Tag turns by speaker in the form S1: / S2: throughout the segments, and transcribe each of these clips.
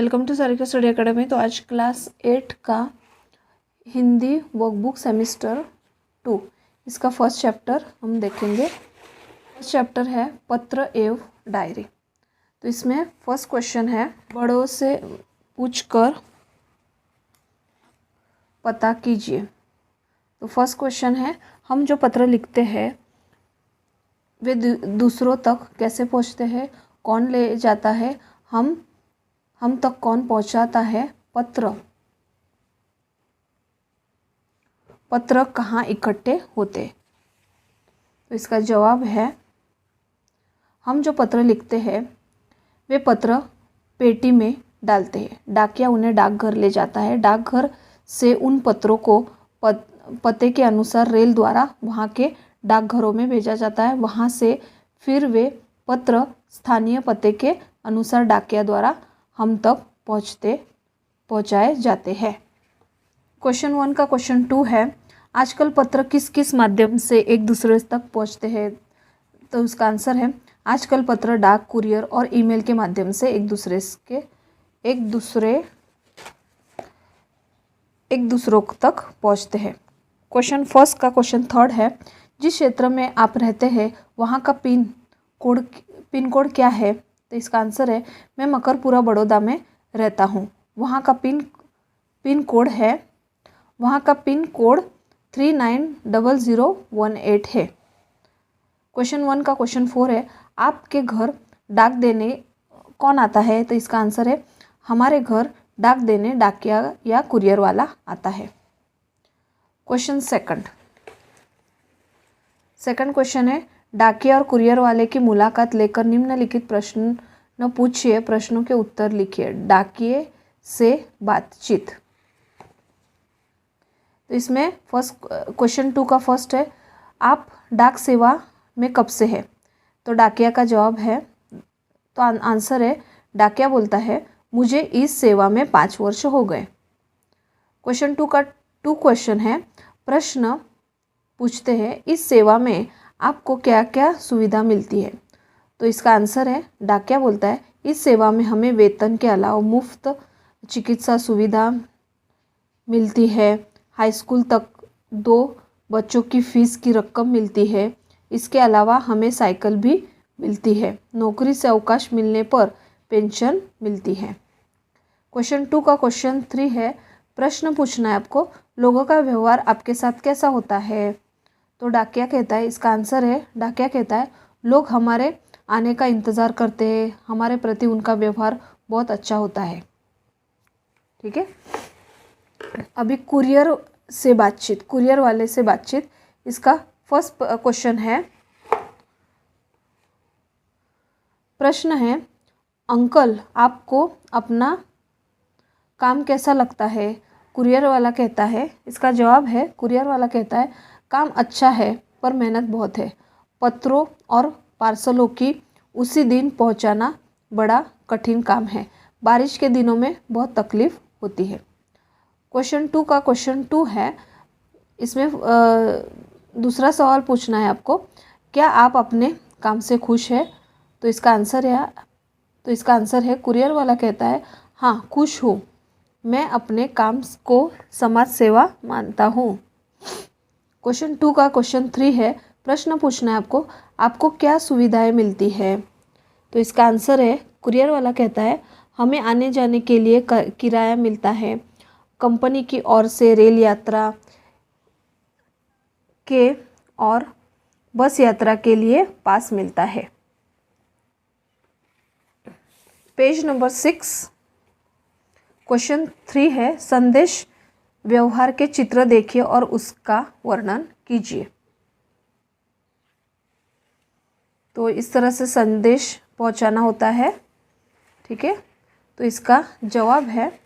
S1: Welcome to Sarika Study Academy. तो आज class 8 का हिंदी वर्कबुक सेमिस्टर 2 इसका फर्स्ट चैप्टर हम देखेंगे। फर्स्ट चैप्टर है पत्र एवं डायरी। तो इसमें फर्स्ट क्वेश्चन है, बड़ों से पूछकर पता कीजिए। तो फर्स्ट क्वेश्चन है, हम जो पत्र लिखते हैं वे दूसरों तक कैसे पहुंचते हैं, कौन ले जाता है, हम तक कौन पहुंचाता है, पत्र कहाँ इकट्ठे होते। तो इसका जवाब है, हम जो पत्र लिखते हैं वे पत्र पेटी में डालते हैं। डाकिया उन्हें डाकघर ले जाता है। डाकघर से उन पत्रों को पते के अनुसार रेल द्वारा वहाँ के डाकघरों में भेजा जाता है। वहाँ से फिर वे पत्र स्थानीय पते के अनुसार डाकिया द्वारा हम तक पहुँचाए जाते हैं। क्वेश्चन 1 का क्वेश्चन 2 है, आजकल पत्र किस किस माध्यम से एक दूसरे तक पहुँचते हैं। तो उसका आंसर है, आजकल पत्र डाक, कुरियर और ईमेल के माध्यम से एक दूसरों तक पहुँचते हैं। क्वेश्चन फर्स्ट का क्वेश्चन 3 है, जिस क्षेत्र में आप रहते हैं वहाँ का पिन कोड क्या है। तो इसका आंसर है, मैं मकरपुरा बड़ौदा में रहता हूँ। वहाँ का पिन कोड 390018 है। क्वेश्चन 1 का क्वेश्चन 4 है, आपके घर डाक देने कौन आता है। तो इसका आंसर है, हमारे घर डाक देने डाकिया या कुरियर वाला आता है। क्वेश्चन सेकंड क्वेश्चन है, डाकिया और कुरियर वाले की मुलाकात लेकर निम्नलिखित प्रश्न पूछिए, प्रश्नों के उत्तर लिखिए। डाकिये से बातचीत। तो इसमें फर्स्ट क्वेश्चन 2 का फर्स्ट है, आप डाक सेवा में कब से है। तो डाकिया का जवाब है, तो आंसर है, डाकिया बोलता है, मुझे इस सेवा में 5 वर्ष हो गए। क्वेश्चन 2 का क्वेश्चन है, प्रश्न पूछते हैं, इस सेवा में आपको क्या क्या सुविधा मिलती है। तो इसका आंसर है, डाकिया बोलता है, इस सेवा में हमें वेतन के अलावा मुफ्त चिकित्सा सुविधा मिलती है। हाई स्कूल तक 2 बच्चों की फीस की रकम मिलती है। इसके अलावा हमें साइकिल भी मिलती है। नौकरी से अवकाश मिलने पर पेंशन मिलती है। क्वेश्चन 2 का क्वेश्चन 3 है, प्रश्न पूछना है आपको, लोगों का व्यवहार आपके साथ कैसा होता है। तो डाकिया कहता है, इसका आंसर है, डाकिया कहता है, लोग हमारे आने का इंतज़ार करते हैं, हमारे प्रति उनका व्यवहार बहुत अच्छा होता है। ठीक है, अभी कुरियर वाले से बातचीत। इसका फर्स्ट क्वेश्चन है, प्रश्न है, अंकल आपको अपना काम कैसा लगता है। कुरियर वाला कहता है, इसका जवाब है, कुरियर वाला कहता है, काम अच्छा है पर मेहनत बहुत है। पत्रों और पार्सलों की उसी दिन पहुंचाना बड़ा कठिन काम है। बारिश के दिनों में बहुत तकलीफ होती है। क्वेश्चन 2 का क्वेश्चन 2 है, इसमें दूसरा सवाल पूछना है आपको, क्या आप अपने काम से खुश है। तो इसका आंसर है, कुरियर वाला कहता है, हाँ खुश हूँ, मैं अपने काम को समाज सेवा मानता हूँ। क्वेश्चन 2 का क्वेश्चन 3 है, प्रश्न पूछना है आपको क्या सुविधाएं मिलती है। तो इसका आंसर है, कुरियर वाला कहता है, हमें आने जाने के लिए किराया मिलता है। कंपनी की ओर से रेल यात्रा के और बस यात्रा के लिए पास मिलता है। पेज नंबर 6 क्वेश्चन 3 है, संदेश व्यवहार के चित्र देखिए और उसका वर्णन कीजिए। तो इस तरह से संदेश पहुंचाना होता है। ठीक है, तो इसका जवाब है,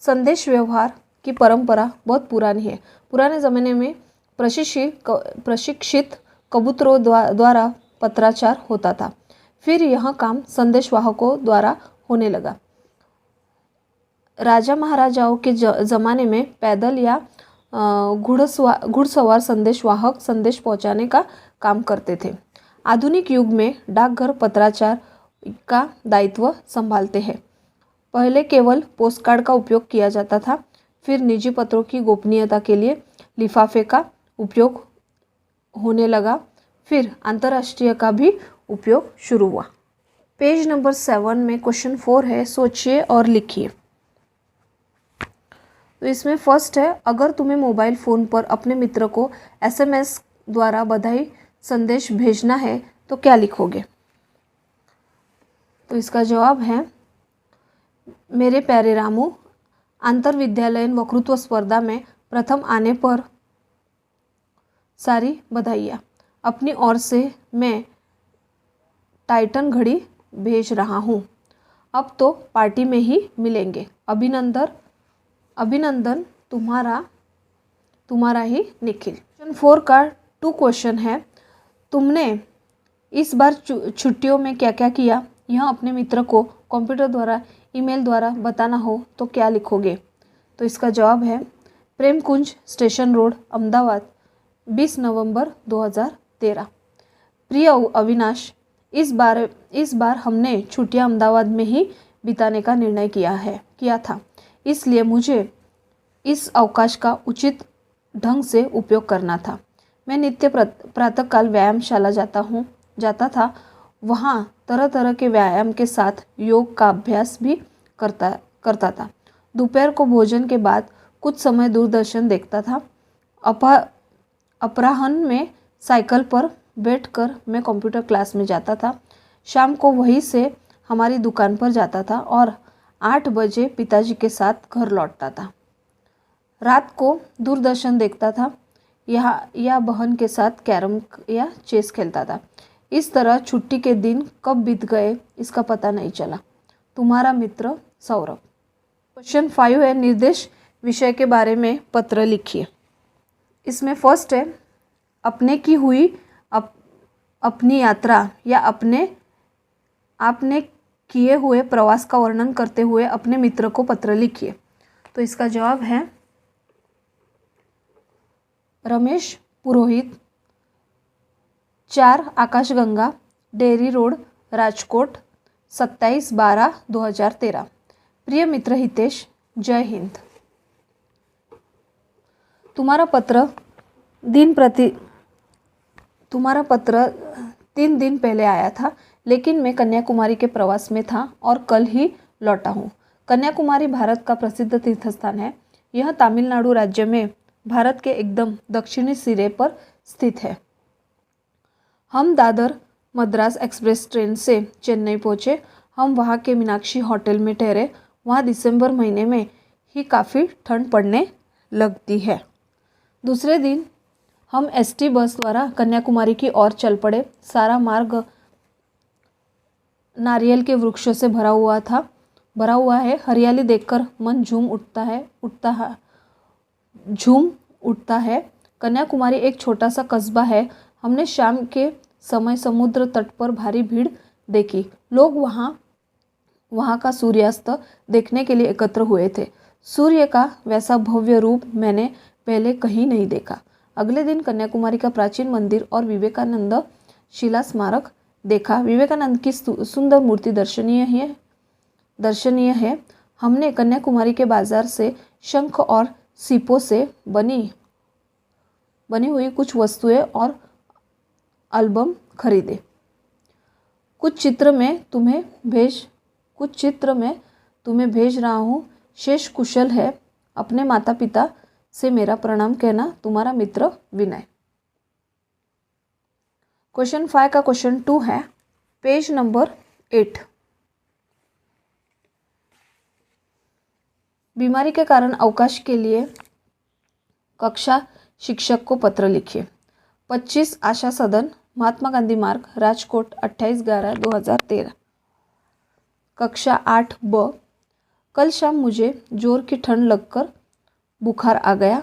S1: संदेश व्यवहार की परंपरा बहुत पुरानी है। पुराने ज़माने में प्रशिक्षित कबूतरों द्वारा पत्राचार होता था। फिर यह काम संदेशवाहकों द्वारा होने लगा। राजा महाराजाओं के ज़माने में पैदल या घुड़सवार संदेशवाहक संदेश पहुंचाने का काम करते थे। आधुनिक युग में डाकघर पत्राचार का दायित्व संभालते हैं। पहले केवल पोस्टकार्ड का उपयोग किया जाता था, फिर निजी पत्रों की गोपनीयता के लिए लिफाफे का उपयोग होने लगा, फिर अंतर्राष्ट्रीय का भी उपयोग शुरू हुआ। पेज नंबर 7 में क्वेश्चन 4 है, सोचिए और लिखिए। तो इसमें फर्स्ट है, अगर तुम्हें मोबाइल फ़ोन पर अपने मित्र को SMS द्वारा बधाई संदेश भेजना है तो क्या लिखोगे? तो इसका जवाब है, मेरे प्यारे रामू, अंतर विद्यालयीन वक्तृत्व स्पर्धा में प्रथम आने पर सारी बधाइयाँ। अपनी ओर से मैं टाइटन घड़ी भेज रहा हूँ। अब तो पार्टी में ही मिलेंगे। अभिनंदन तुम्हारा ही निखिल। क्वेश्चन 4 का 2 क्वेश्चन है, तुमने इस बार छुट्टियों में क्या क्या किया? यह अपने मित्र को कंप्यूटर द्वारा, ईमेल द्वारा बताना हो तो क्या लिखोगे? तो इसका जवाब है, प्रेम कुंज, स्टेशन रोड, अहमदाबाद, 20 नवंबर 2013। प्रिय अविनाश, इस बार हमने छुट्टियां अहमदाबाद में ही बिताने का निर्णय किया था, इसलिए मुझे इस अवकाश का उचित ढंग से उपयोग करना था। मैं नित्य प्रातःकाल व्यायामशाला जाता था। वहाँ तरह तरह के व्यायाम के साथ योग का अभ्यास भी करता था। दोपहर को भोजन के बाद कुछ समय दूरदर्शन देखता था। अपराह्न में साइकिल पर बैठकर मैं कंप्यूटर क्लास में जाता था। शाम को वहीं से हमारी दुकान पर जाता था और 8 बजे पिताजी के साथ घर लौटता था। रात को दूरदर्शन देखता था या बहन के साथ कैरम या चेस खेलता था। इस तरह छुट्टी के दिन कब बीत गए इसका पता नहीं चला। तुम्हारा मित्र सौरभ। क्वेश्चन 5 है, निर्देश विषय के बारे में पत्र लिखिए। इसमें फर्स्ट है, अपने की हुई अपनी यात्रा या आपने किए हुए प्रवास का वर्णन करते हुए अपने मित्र को पत्र लिखिए। तो इसका जवाब है, रमेश पुरोहित, 4 आकाशगंगा, डेयरी रोड, राजकोट, 27/12/2013। प्रिय मित्र हितेश, जय हिंद। तुम्हारा पत्र 3 दिन पहले आया था, लेकिन मैं कन्याकुमारी के प्रवास में था और कल ही लौटा हूँ। कन्याकुमारी भारत का प्रसिद्ध तीर्थ स्थान है। यह तमिलनाडु राज्य में भारत के एकदम दक्षिणी सिरे पर स्थित है। हम दादर मद्रास एक्सप्रेस ट्रेन से चेन्नई पहुँचे। हम वहाँ के मीनाक्षी होटल में ठहरे। वहाँ दिसंबर महीने में ही काफ़ी ठंड पड़ने लगती है। दूसरे दिन हम ST बस द्वारा कन्याकुमारी की ओर चल पड़े। सारा मार्ग नारियल के वृक्षों से भरा हुआ है। हरियाली देखकर मन झूम उठता है। कन्याकुमारी एक छोटा सा कस्बा है। हमने शाम के समय समुद्र तट पर भारी भीड़ देखी। लोग वहाँ का सूर्यास्त देखने के लिए एकत्र हुए थे। सूर्य का वैसा भव्य रूप मैंने पहले कहीं नहीं देखा। अगले दिन कन्याकुमारी का प्राचीन मंदिर और विवेकानंद शिला स्मारक देखा। विवेकानंद की सुंदर मूर्ति दर्शनीय है। हमने कन्याकुमारी के बाजार से शंख और सीपों से बनी हुई कुछ वस्तुएं और एल्बम खरीदे। कुछ चित्र में तुम्हें भेज रहा हूँ। शेष कुशल है। अपने माता पिता से मेरा प्रणाम कहना। तुम्हारा मित्र विनय। क्वेश्चन 5 का क्वेश्चन 2 है, पेज नंबर 8। बीमारी के कारण अवकाश के लिए कक्षा शिक्षक को पत्र लिखिए। 25 आशा सदन, महात्मा गांधी मार्ग, राजकोट, 28/11/2013। कक्षा 8B। कल शाम मुझे जोर की ठंड लगकर बुखार आ गया।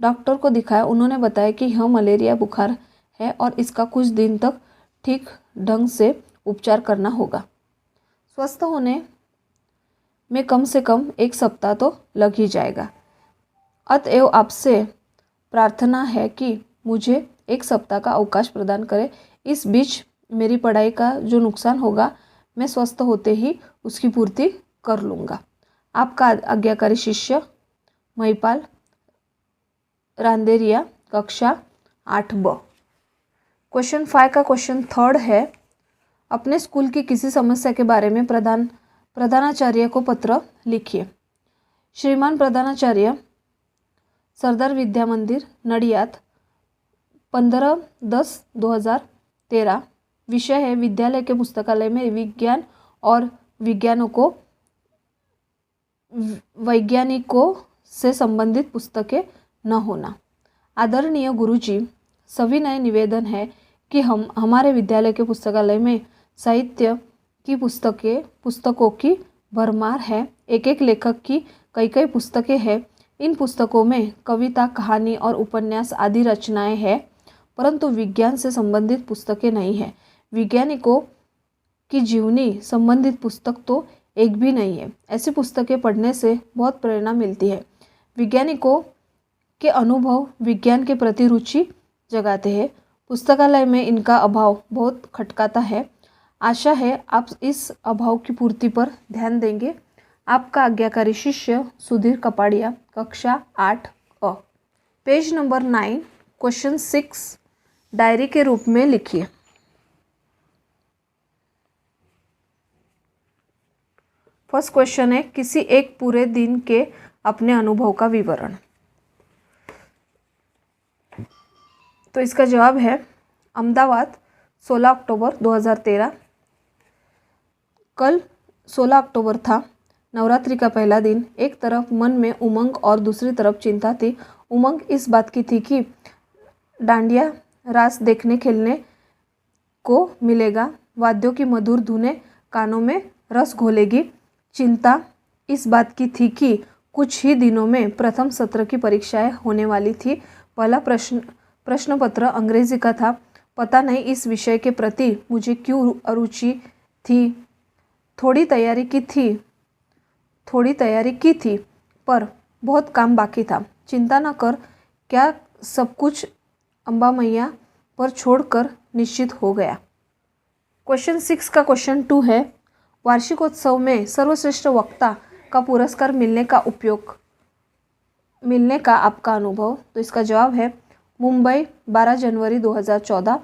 S1: डॉक्टर को दिखाया। उन्होंने बताया कि यह मलेरिया बुखार है और इसका कुछ दिन तक ठीक ढंग से उपचार करना होगा। स्वस्थ होने में कम से कम 1 सप्ताह तो लग ही जाएगा। अतएव आपसे प्रार्थना है कि मुझे 1 सप्ताह का अवकाश प्रदान करें। इस बीच मेरी पढ़ाई का जो नुकसान होगा मैं स्वस्थ होते ही उसकी पूर्ति कर लूँगा। आपका आज्ञाकारी शिष्य महिपाल रांदेरिया, कक्षा 8B। क्वेश्चन 5 का क्वेश्चन थर्ड है, अपने स्कूल की किसी समस्या के बारे में प्रधानाचार्य को पत्र लिखिए। श्रीमान प्रधानाचार्य, सरदार विद्या मंदिर नडियाद, 15/10/2013। विषय है विद्यालय के पुस्तकालय में विज्ञान और वैज्ञानिकों से संबंधित पुस्तकें न होना। आदरणीय गुरुजी, सविनय निवेदन है कि हमारे विद्यालय के पुस्तकालय में साहित्य की पुस्तकों की भरमार है। एक एक लेखक की कई कई पुस्तकें हैं। इन पुस्तकों में कविता, कहानी और उपन्यास आदि रचनाएं हैं, परंतु विज्ञान से संबंधित पुस्तकें नहीं हैं। वैज्ञानिकों की जीवनी संबंधित पुस्तक तो एक भी नहीं है। ऐसी पुस्तकें पढ़ने से बहुत प्रेरणा मिलती है। वैज्ञानिकों के अनुभव विज्ञान के प्रति रुचि जगाते हैं। पुस्तकालय में इनका अभाव बहुत खटकाता है। आशा है आप इस अभाव की पूर्ति पर ध्यान देंगे। आपका आज्ञाकारी शिष्य सुधीर कपाड़िया, कक्षा 8A। Page number 9, question 6 diary के रूप में लिखिए। फर्स्ट क्वेश्चन है, किसी एक पूरे दिन के अपने अनुभव का विवरण। तो इसका जवाब है अहमदाबाद, 16 अक्टूबर 2013। कल 16 अक्टूबर था, नवरात्रि का पहला दिन। एक तरफ मन में उमंग और दूसरी तरफ चिंता थी। उमंग इस बात की थी कि डांडिया रास देखने खेलने को मिलेगा, वाद्यों की मधुर धुनें कानों में रस घोलेगी। चिंता इस बात की थी कि कुछ ही दिनों में प्रथम सत्र की परीक्षाएं होने वाली थी। पहला प्रश्न पत्र अंग्रेजी का था। पता नहीं इस विषय के प्रति मुझे क्यों अरुचि थी। थोड़ी तैयारी की थी पर बहुत काम बाकी था। चिंता न कर, क्या सब कुछ अम्बा मैया पर छोड़कर निश्चित हो गया। क्वेश्चन 6 का क्वेश्चन 2 है, वार्षिकोत्सव में सर्वश्रेष्ठ वक्ता का पुरस्कार मिलने का आपका अनुभव। तो इसका जवाब है मुंबई, 12 जनवरी 2014।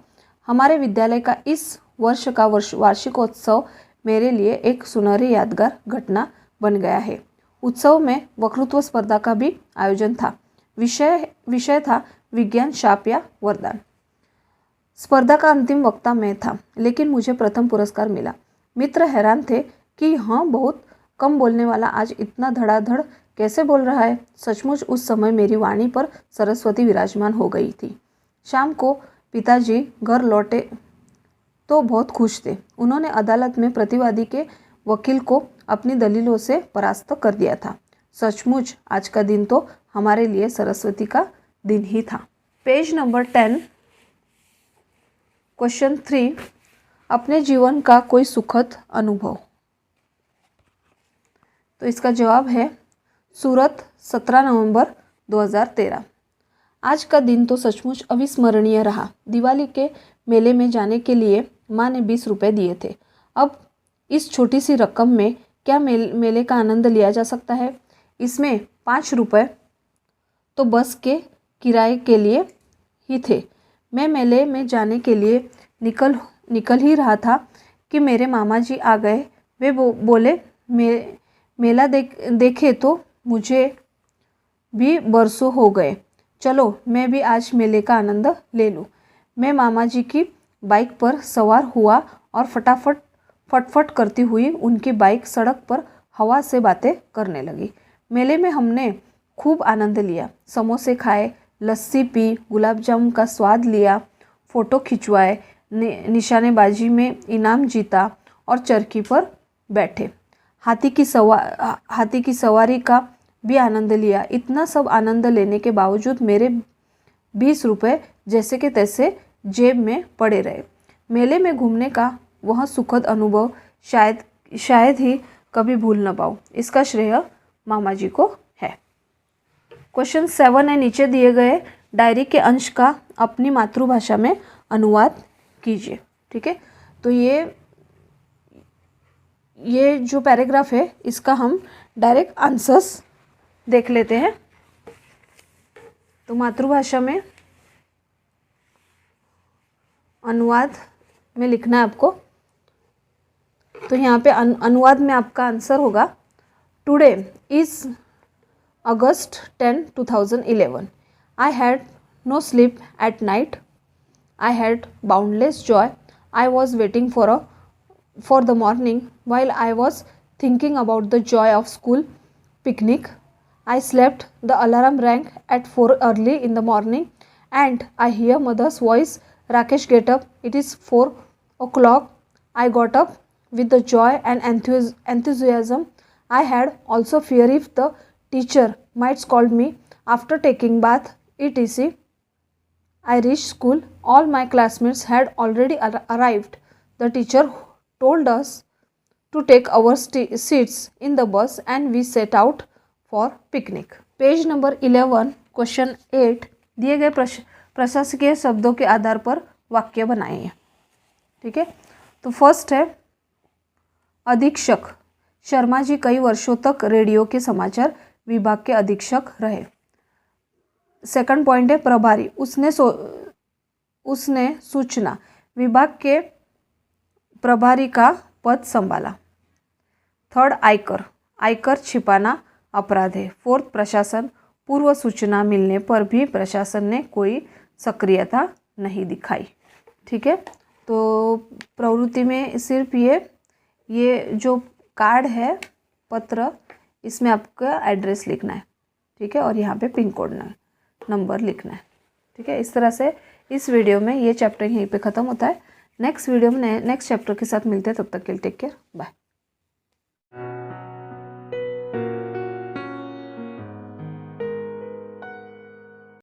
S1: हमारे विद्यालय का इस वर्ष का वार्षिकोत्सव मेरे लिए एक सुनहरी यादगार घटना बन गया है। उत्सव में वक्तृत्व स्पर्धा का भी आयोजन था। विषय था विज्ञान, शाप या वरदान। स्पर्धा का अंतिम वक्ता मैं था, लेकिन मुझे प्रथम पुरस्कार मिला। मित्र हैरान थे कि हाँ, बहुत कम बोलने वाला आज इतना धड़ाधड़ कैसे बोल रहा है। सचमुच उस समय मेरी वाणी पर सरस्वती विराजमान हो गई थी। शाम को पिताजी घर लौटे तो बहुत खुश थे। उन्होंने अदालत में प्रतिवादी के वकील को अपनी दलीलों से परास्त कर दिया था। सचमुच आज का दिन तो हमारे लिए सरस्वती का दिन ही था। पेज नंबर 10, क्वेश्चन 3, अपने जीवन का कोई सुखद अनुभव। तो इसका जवाब है सूरत, 17 नवंबर 2013। आज का दिन तो सचमुच अविस्मरणीय रहा। दिवाली के मेले में जाने के लिए माँ ने 20 रुपये दिए थे। अब इस छोटी सी रकम में क्या मेले का आनंद लिया जा सकता है। इसमें 5 रुपये तो बस के किराए के लिए ही थे। मैं मेले में जाने के लिए निकल ही रहा था कि मेरे मामा जी आ गए। वे बोले, मेला देखे तो मुझे भी बरसों हो गए, चलो मैं भी आज मेले का आनंद ले लूँ। मैं मामा जी की बाइक पर सवार हुआ और फटफट करती हुई उनकी बाइक सड़क पर हवा से बातें करने लगी। मेले में हमने खूब आनंद लिया। समोसे खाए, लस्सी पी, गुलाब जामुन का स्वाद लिया, फ़ोटो खिंचवाए, निशानेबाजी में इनाम जीता और चरखी पर बैठे। हाथी की सवारी का भी आनंद लिया। इतना सब आनंद लेने के बावजूद मेरे 20 रुपये जैसे के तैसे जेब में पड़े रहे। मेले में घूमने का वह सुखद अनुभव शायद ही कभी भूल न पाऊँ। इसका श्रेय मामा जी को है। क्वेश्चन 7 है, नीचे दिए गए डायरी के अंश का अपनी मातृभाषा में अनुवाद कीजिए। ठीक है, तो ये जो पैराग्राफ है इसका हम डायरेक्ट आंसर्स देख लेते हैं। तो मातृभाषा में अनुवाद में लिखना है आपको। तो यहाँ पे अनुवाद में आपका आंसर होगा, today is August 10, 2011. I had no sleep at night. I had boundless joy. I was waiting for the morning while I was thinking about the joy of school picnic. I slept. The alarm rang at 4 early in the morning, and I hear mother's voice. Rakesh, get up. It is 4 o'clock. I got up with the joy and enthusiasm. I had also fear if the teacher might scold me. After taking bath, etc., I reached school. All my classmates had already arrived. The teacher told us to take our seats in the bus and we set out for picnic. Page number 11 question 8 दिए गए प्रशासकीय शब्दों के आधार पर वाक्य बनाइए। ठीक है, तो फर्स्ट है अधीक्षक। शर्मा जी कई वर्षों तक रेडियो के समाचार विभाग के अधीक्षक रहे। सेकंड पॉइंट है प्रभारी। उसने सूचना विभाग के प्रभारी का पद संभाला। थर्ड आयकर छिपाना अपराध है। फोर्थ प्रशासन। पूर्व सूचना मिलने पर भी प्रशासन ने कोई सक्रियता नहीं दिखाई। ठीक है, तो प्रवृत्ति में सिर्फ ये जो कार्ड है पत्र, इसमें आपका एड्रेस लिखना है। ठीक है, और यहाँ पे पिन कोड नंबर लिखना है। ठीक है, इस तरह से इस वीडियो में ये चैप्टर यहीं पे ख़त्म होता है। नेक्स्ट वीडियो में नेक्स्ट चैप्टर के साथ मिलते हैं। तब तक के लिए टेक केयर, बाय।